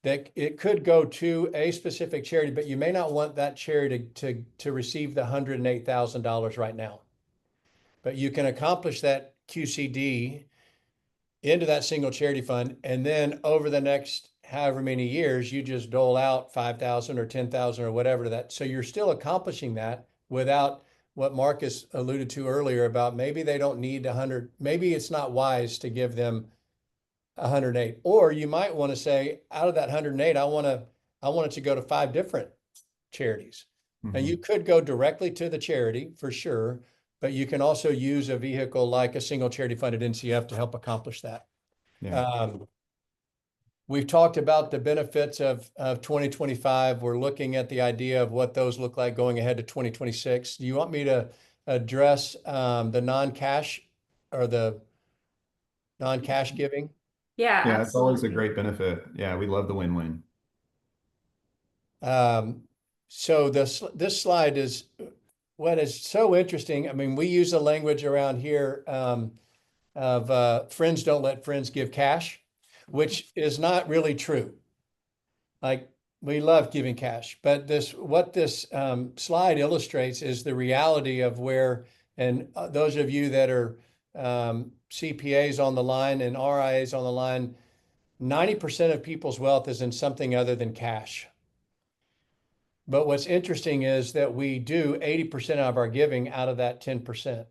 that it could go to a specific charity, but you may not want that charity to receive the $108,000 right now. But you can accomplish that QCD into that single charity fund, and then over the next however many years, you just dole out 5,000 or 10,000 or whatever to that. So you're still accomplishing that without what Marcus alluded to earlier about maybe they don't need 100, maybe it's not wise to give them 108. Or you might want to say, out of that 108, I want it to go to 5 different charities. Now you Mhm. could go directly to the charity for sure, but you can also use a vehicle like a single charity fund at NCF to help accomplish that. Yeah. We've talked about the benefits of 2025. We're looking at the idea of what those look like going ahead to 2026. Do you want me to address the non-cash or the non-cash giving? Yeah, Yeah, it's always a absolutely. great benefit. Yeah, we love the win-win. Um, so this slide is what is so interesting. I mean, we use the language around here of friends don't let friends give cash, which is not really true. Like, we love giving cash, but what this slide illustrates is the reality of where, and those of you that are CPAs on the line and RIAs on the line, 90% of people's wealth is in something other than cash. But what's interesting is that we do 80% of our giving out of that 10%.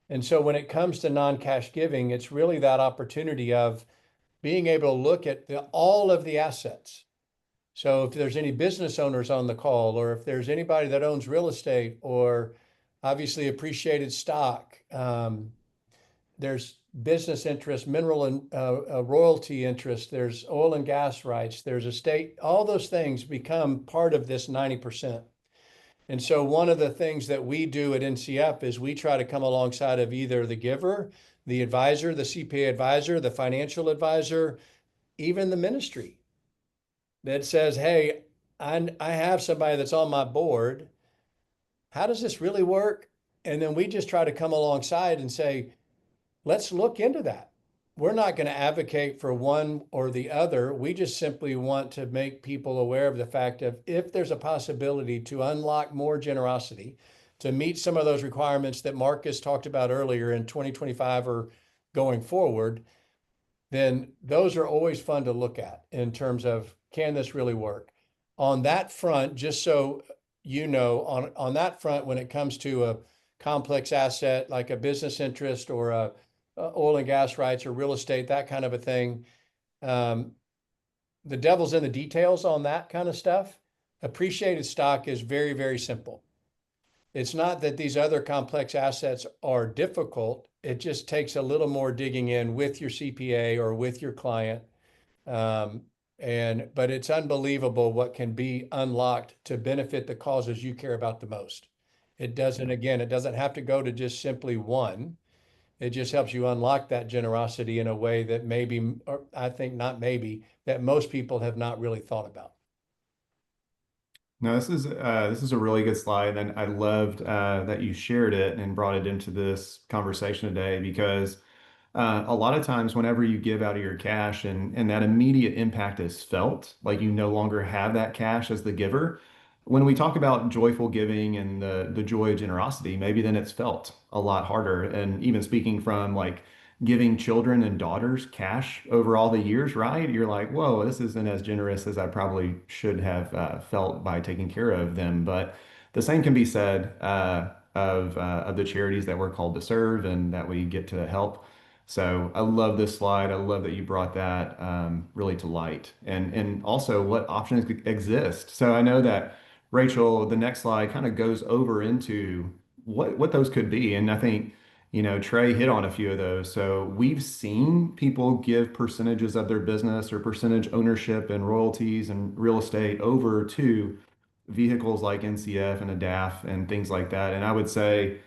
And so when it comes to non-cash giving, it's really that opportunity of being able to look at all of the assets. So if there's any business owners on the call, or if there's anybody that owns real estate or obviously appreciated stock, there's business interest, mineral and royalty interest, there's oil and gas rights, there's estate, all those things become part of this 90%. And so one of the things that we do at NCF is we try to come alongside of either the giver, the advisor, the CPA advisor, the financial advisor, even the ministry that says, hey, I have somebody that's on my board. How does this really work? And then we just try to come alongside and say, let's look into that. We're not going to advocate for one or the other. We just simply want to make people aware of the fact of if there's a possibility to unlock more generosity, to meet some of those requirements that Marcus talked about earlier in 2025 or going forward, then those are always fun to look at in terms of, can this really work? On that front, just so you know, on that front, when it comes to a complex asset like a business interest or a oil and gas rights or real estate, that kind of a thing, the devil's in the details on that kind of stuff. Appreciated stock is very, very simple. It's not that these other complex assets are difficult. It just takes a little more digging in with your CPA or with your client. But it's unbelievable what can be unlocked to benefit the causes you care about the most. It doesn't have to go to just simply one. It just helps you unlock that generosity in a way that maybe, or I think not maybe, that most people have not really thought about. No, this is a really good slide, and I loved that you shared it and brought it into this conversation today because a lot of times whenever you give out of your cash and that immediate impact is felt, like you no longer have that cash as the giver. When we talk about joyful giving and the joy of generosity, maybe then it's felt a lot harder. And even speaking from like giving children and daughters cash over all the years, right? You're like, whoa, this isn't as generous as I probably should have felt by taking care of them. But the same can be said of the charities that we're called to serve and that we get to help. So I love this slide. I love that you brought that really to light, and also what options exist. So I know that Rachel, the next slide kind of goes over into what those could be, and I think Trey hit on a few of those. So we've seen people give percentages of their business or percentage ownership and royalties and real estate over to vehicles like NCF and a DAF and things like that. And I would say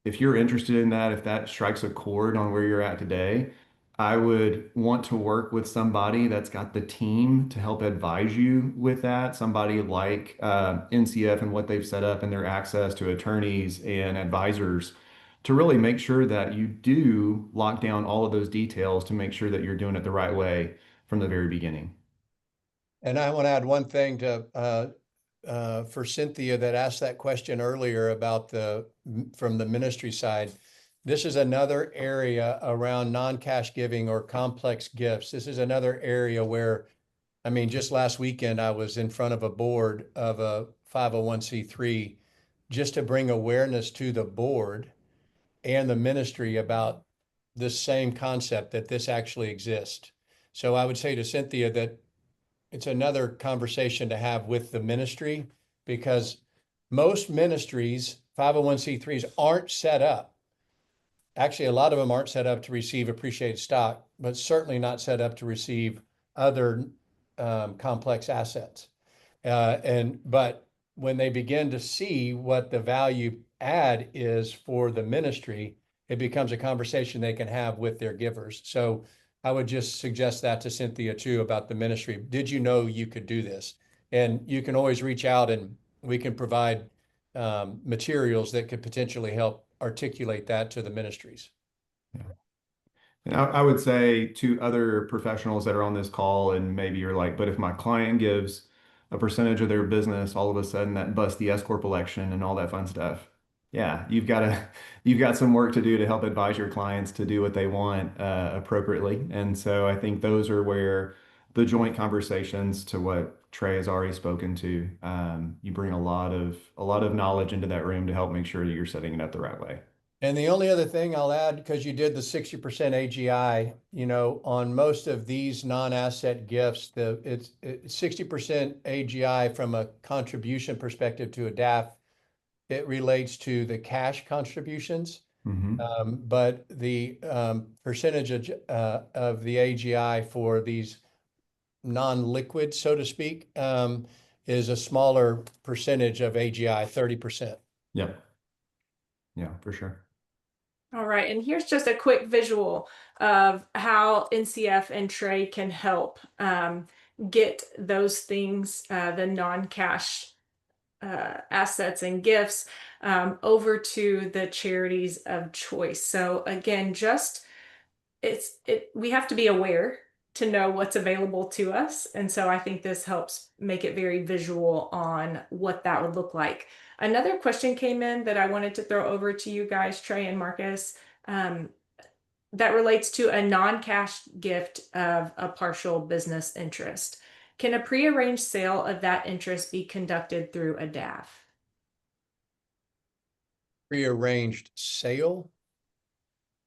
if you're interested in that, if that strikes a chord on where you're at today, I would want to work with somebody that's got the team to help advise you with that. Somebody like NCF and what they've set up and their access to attorneys and advisors to really make sure that you do lock down all of those details to make sure that you're doing it the right way from the very beginning. And I want to add one thing to for Cynthia that asked that question earlier about from the ministry side. This is another area around non-cash giving or complex gifts. This is another area where, I mean, just last weekend, I was in front of a board of a 501c3 just to bring awareness to the board and the ministry about this same concept that this actually exists. So I would say to Cynthia that it's another conversation to have with the ministry because most ministries, 501c3s, aren't set up. Actually, a lot of them aren't set up to receive appreciated stock, but certainly not set up to receive other complex assets. But when they begin to see what the value add is for the ministry, it becomes a conversation they can have with their givers. So I would just suggest that to Cynthia too about the ministry. Did you know you could do this? And you can always reach out and we can provide materials that could potentially help articulate that to the ministries. Yeah. And I would say to other professionals that are on this call, and maybe you're like, but if my client gives a percentage of their business, all of a sudden that busts the S corp election and all that fun stuff. Yeah, you've got some work to do to help advise your clients to do what they want appropriately. And so I think those are where the joint conversations, to what Trey has already spoken to, you bring a lot of knowledge into that room to help make sure that you're setting it up the right way. And the only other thing I'll add, because you did the 60% AGI, on most of these non-asset gifts, it's 60% AGI from a contribution perspective to a DAF. It relates to the cash contributions. Hmm. But the percentage of the AGI for these non-liquid, so to speak, is a smaller percentage of AGI, 30%. Yep. Yeah, for sure. All right, and here's just a quick visual of how NCF and Trey can help get those things, the non-cash assets and gifts, over to the charities of choice. So again, just we have to be aware to know what's available to us. And so I think this helps make it very visual on what that would look like. Another question came in that I wanted to throw over to you guys, Trey and Marcus, um, that relates to a non-cash gift of a partial business interest. Can a prearranged sale of that interest be conducted through a DAF? Prearranged sale.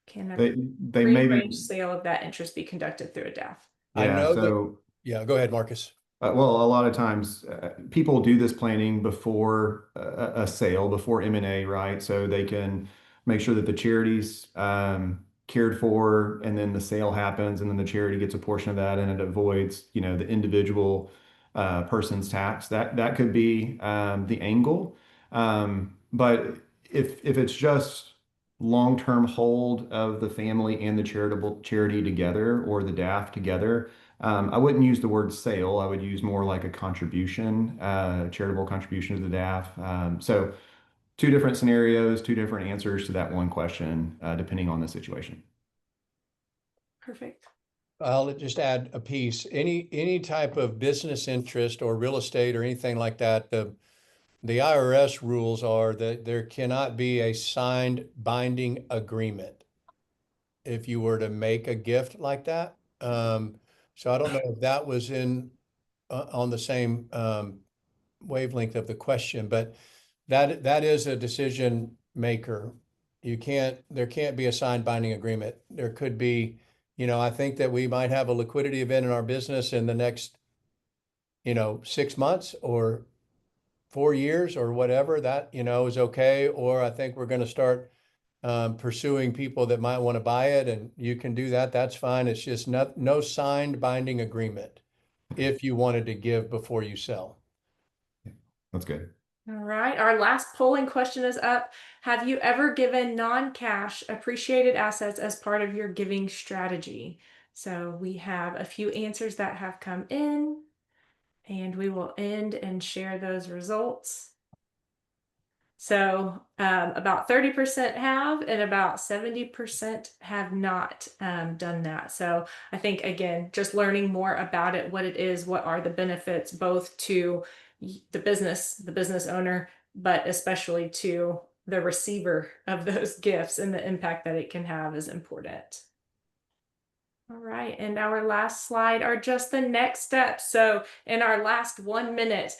Can a They may be, prearranged sale of that interest be conducted through a DAF? I yeah. know that. So Yeah, go ahead, Marcus. well, a lot of times people do this planning before a sale, before M&A, right? So they can make sure that the charity's cared for, and then the sale happens, and then the charity gets a portion of that, and it avoids, the individual person's tax. That could be the angle. But if it's just long-term hold of the family and the charitable charity together, or the DAF together, I wouldn't use the word sale. I would use more like a contribution, charitable contribution to the DAF. So two different scenarios, two different answers to that one question, depending on the situation. Perfect. I'll just add a piece. Any type of business interest or real estate or anything like that, the IRS rules are that there cannot be a signed binding agreement if you were to make a gift like that. So I don't know if that was on the same wavelength of the question, but that is a decision maker. There can't be a signed binding agreement. There could be, I think that we might have a liquidity event in our business in the next, 6 months or 4 years or whatever that, is okay. Or I think we're going to start pursuing people that might want to buy it, and you can do that. That's fine. It's just no signed binding agreement if you wanted to give before you sell. That's good. All right, our last polling question is up. Have you ever given non-cash appreciated assets as part of your giving strategy? So we have a few answers that have come in, and we will end and share those results. So about 30% have, and about 70% have not done that. So I think, again, just learning more about it, what it is, what are the benefits, both to the business owner, but especially to the receiver of those gifts, and the impact that it can have is important. All right, and our last slide are just the next steps. So in our last 1 minute,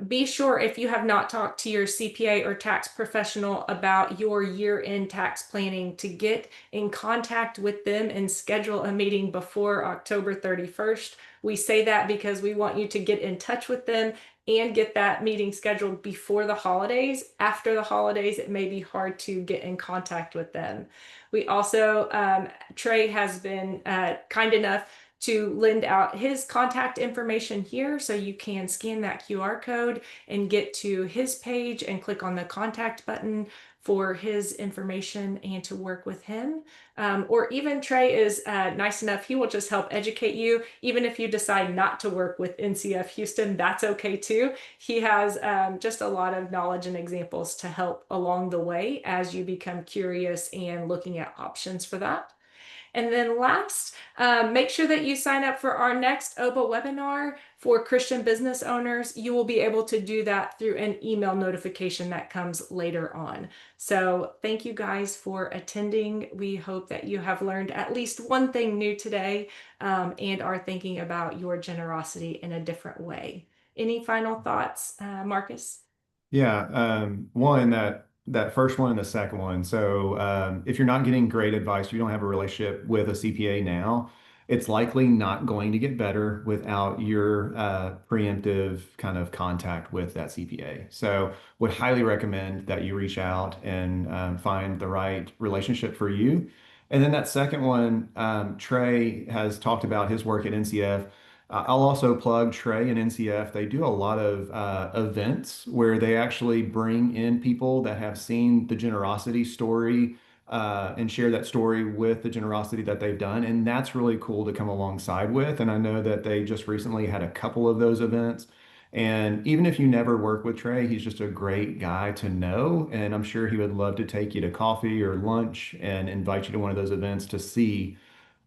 be sure, if you have not talked to your CPA or tax professional about your year-end tax planning, to get in contact with them and schedule a meeting before October 31st. We say that because we want you to get in touch with them and get that meeting scheduled before the holidays. After the holidays, it may be hard to get in contact with them. We also, Trey has been kind enough to lend out his contact information here, so you can scan that QR code and get to his page and click on the contact button for his information and to work with him. Or even Trey is nice enough, he will just help educate you. Even if you decide not to work with NCF Houston, that's okay too. He has just a lot of knowledge and examples to help along the way as you become curious and looking at options for that. And then last, make sure that you sign up for our next OBBA webinar for Christian business owners. You will be able to do that through an email notification that comes later on. So thank you guys for attending. We hope that you have learned at least one thing new today, and are thinking about your generosity in a different way. Any final thoughts, Marcus? Yeah, one that first one and the second one. So if you're not getting great advice, you don't have a relationship with a CPA now, it's likely not going to get better without your preemptive kind of contact with that CPA. So would highly recommend that you reach out and find the right relationship for you. And then that second one, Trey has talked about his work at NCF. I'll also plug Trey and NCF. They do a lot of events where they actually bring in people that have seen the generosity story and share that story with the generosity that they've done. And that's really cool to come alongside with. And I know that they just recently had a couple of those events. And even if you never work with Trey, he's just a great guy to know. And I'm sure he would love to take you to coffee or lunch and invite you to one of those events to see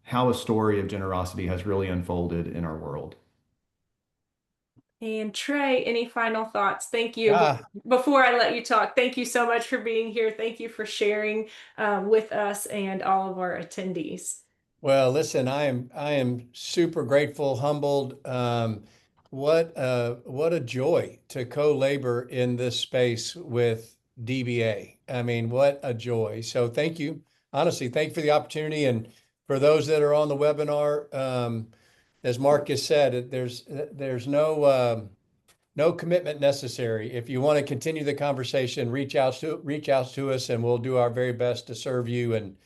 how a story of generosity has really unfolded in our world. And Trey, any final thoughts? Thank you. Ah, Before I let you talk, thank you so much for being here. Thank you for sharing with us and all of our attendees. well, listen, I am super grateful, humbled. What a joy to co-labor in this space with DBA. I mean, what a joy. So thank you. Honestly, thank you for the opportunity. And for those that are on the webinar, as Marcus said, there's no commitment necessary. If you want to continue the conversation, reach out to us, and we'll do our very best to serve you and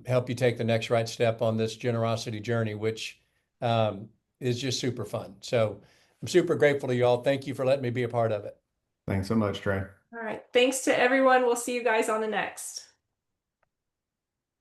help you take the next right step on this generosity journey, which is just super fun. So I'm super grateful to you all. Thank you for letting me be a part of it. Thanks so much, Trey. All right. Thanks to everyone. We'll see you guys on the next.